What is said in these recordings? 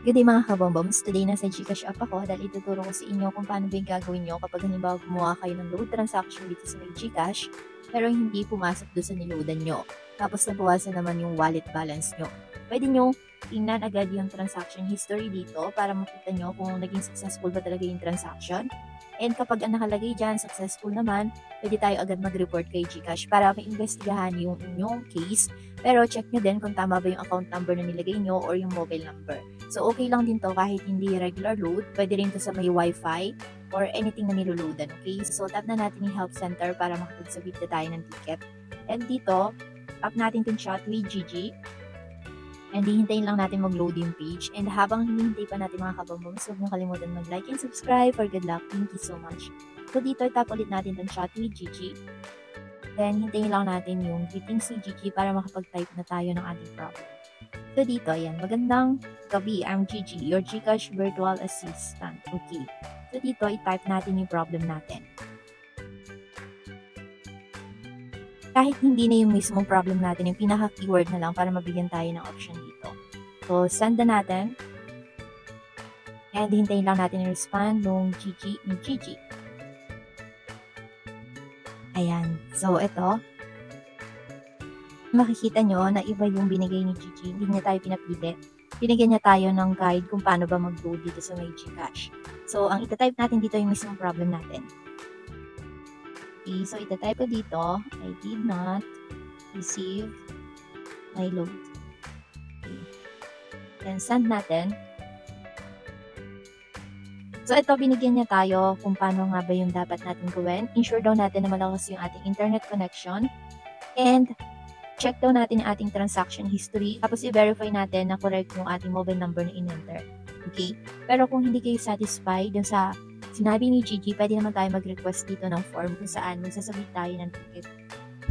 Good day mga kabomboms, today nasa GCash app ako dahil ituturo ko sa inyo kung paano ba yung gagawin nyo kapag halimbawa gumawa kayo ng load transaction dito sa may GCash pero hindi pumasok doon sa niloadan nyo. Tapos nabawasan naman yung wallet balance nyo. Pwede nyo tingnan agad yung transaction history dito para makita nyo kung naging successful ba talaga yung transaction. And kapag ang nakalagay dyan, successful naman, pwede tayo agad mag-report kay GCash para maimbestigahan yung inyong case. Pero check nyo din kung tama ba yung account number na nilagay nyo or yung mobile number. So okay lang din to kahit hindi regular load, pwede rin to sa may wifi or anything na niloloadan, okay? So tap na natin yung help center para makapagsabit na tayo ng ticket. And dito, tap natin itong chat with Gigi. And hihintayin lang natin mag-load yung page. And habang hinihintay pa natin mga kabomboms, huwag niyo kalimutan mag-like and subscribe for good luck. Thank you so much. So dito, tap ulit natin itong chat with Gigi. Then hintayin lang natin yung greetings ni Gigi para makapag-type na tayo ng ating problem. So dito, ayan, magandang gabi, I'm Gigi, your GCash virtual assistant. Okay. So dito, i-type natin yung problem natin. Kahit hindi na yung mismong problem natin, yung pinaka-keyword na lang para mabigyan tayo ng option dito. So, send na natin. And hintayin lang natin yung respond nung Gigi. Ayan. So, ito. Makikita nyo na iba yung binigay ni Gigi. Hindi niya tayo pinapili. Binigyan niya tayo ng guide kung paano ba mag-load dito sa may GCash. So, ang itatype natin dito yung mismong problem natin. Okay, so itatype ko dito, I did not receive my load. Okay. Then send natin. So ito, binigyan niya tayo kung paano nga ba yung dapat natin gawin. Ensure daw natin na malakas yung ating internet connection. And check daw natin yung ating transaction history. Tapos i-verify natin na correct yung ating mobile number na in-enter. Okay? Pero kung hindi kayo satisfied dun sa sinabi ni Gigi, pwede naman tayo mag-request dito ng form kung saan magsasabit tayo ng ticket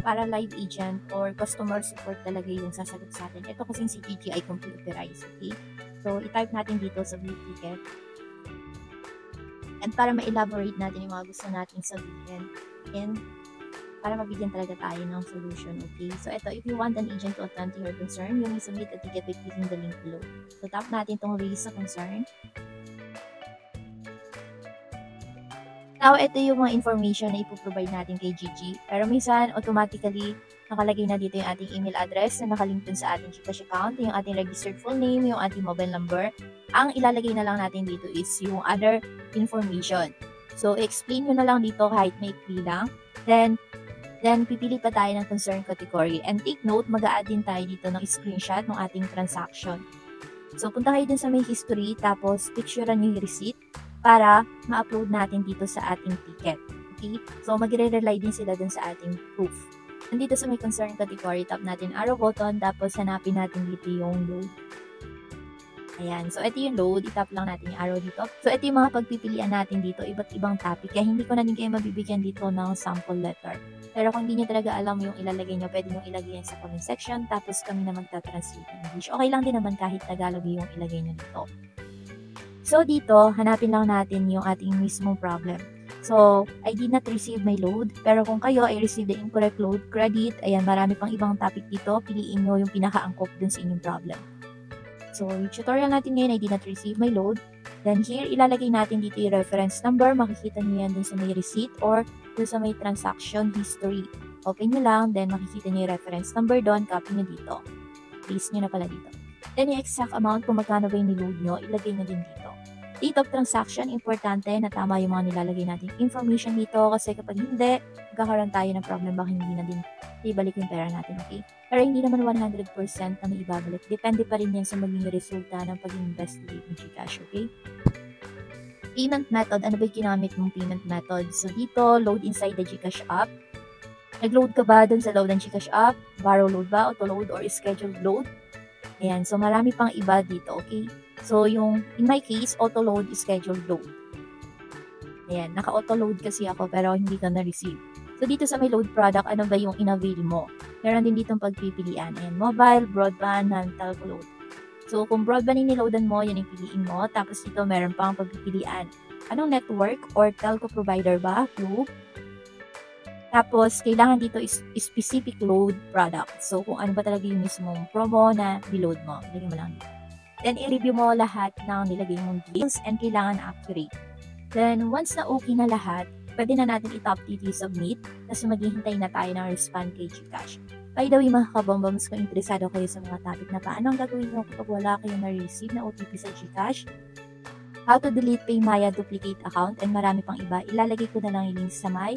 para live agent or customer support talaga yung sasagot sa atin. Ito kasi si Gigi ay computerized, okay? So, i-type natin dito sa view ticket. And para ma-elaborate natin yung mga gusto nating sabihin and para mabigyan talaga tayo ng solution, okay? So, ito, if you want an agent to attend to your concern, you may submit a ticket by clicking the link below. So, tap natin itong raise a concern. Now, ito yung mga information na ipoprovide natin kay Gigi. Pero minsan, automatically, nakalagay na dito yung ating email address na nakalink dun sa ating GCash account, yung ating registered full name, yung ating mobile number. Ang ilalagay na lang natin dito is yung other information. So, explain nyo na lang dito kahit may lang. Then, pipili pa tayo ng concern category. And take note, mag-a-add din tayo dito ng screenshot ng ating transaction. So, punta kayo dun sa may history, tapos picturean nyo yung receipt para ma-upload natin dito sa ating ticket. Okay? So, magre-rely din sila dun sa ating proof. Nandito sa may concern category, tap natin arrow button, tapos hanapin natin dito yung load. Ayan. So, ito yung load. Itap lang natin yung arrow dito. So, ito yung mga pagpipilian natin dito, iba't ibang topic. Kaya hindi ko na din kayo mabibigyan dito ng sample letter. Pero kung hindi nyo talaga alam yung ilalagay nyo, pwede nyo ilagay yan sa comment section, tapos kami na magta-translate ng English. Okay lang din naman kahit Tagalog yung ilagay nyo dito. So, dito, hanapin lang natin yung ating mismong problem. So, I did not receive my load. Pero kung kayo ay receive the incorrect load credit, ayan, marami pang ibang topic dito. Piliin nyo yung pinaka-angkop dun sa inyong problem. So, yung tutorial natin ngayon, I did not receive my load. Then here, ilalagay natin dito yung reference number. Makikita nyo yan dun sa may receipt or dun sa may transaction history. Open nyo lang, then makikita nyo yung reference number doon. Copy nyo dito. Paste nyo na pala dito. Then yung exact amount kung magkano ba yung niload nyo, ilagay nyo din dito. Date of transaction, importante na tama yung mga nilalagay natin information dito kasi kapag hindi, magkakaroon tayo ng problem baka hindi na din ibalik yung pera natin, okay? Pero hindi naman 100% na may ibabalik. Depende pa rin yan sa maging resulta ng pag-investigate ng GCash, okay? Payment method, ano ba yung ginamit mong payment method? So dito, load inside the GCash app. Nag-load ka ba dun sa load ng GCash app? Borrow load ba? Auto-load or scheduled load? Ayan, so marami pang iba dito, okay? So, in my case, auto-load is scheduled load. Ayan, naka-auto-load kasi ako pero hindi ko na-receive. So, dito sa may load product, ano ba yung in-avail mo? Meron din ditong pagpipilian. Ayan, mobile, broadband, non-telco load. So, kung broadband yung niloadan mo, yan yung piliin mo. Tapos dito, meron pang pagpipilian. Anong network or telco provider ba? Group. Tapos, kailangan dito is specific load product. So, kung ano ba talaga yung mismong promo na niload mo. Ilagay mo lang dito. Then, i-review mo lahat ng nilagay mong details and kailangan accurate. Then, once na okay na lahat, pwede na natin i-top TT submit, tapos maghihintay na tayo ng respond kay GCash. By the way mga kabomboms, kung interesado kayo sa mga topic na paano ang gagawin nyo kapag wala kayo na-receive na OTP sa GCash, how to delete PayMaya duplicate account, and marami pang iba, ilalagay ko na lang yung links sa my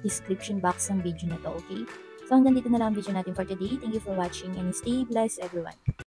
description box ng video na to, okay? So hanggang dito na lang ang video natin for today. Thank you for watching and stay blessed everyone.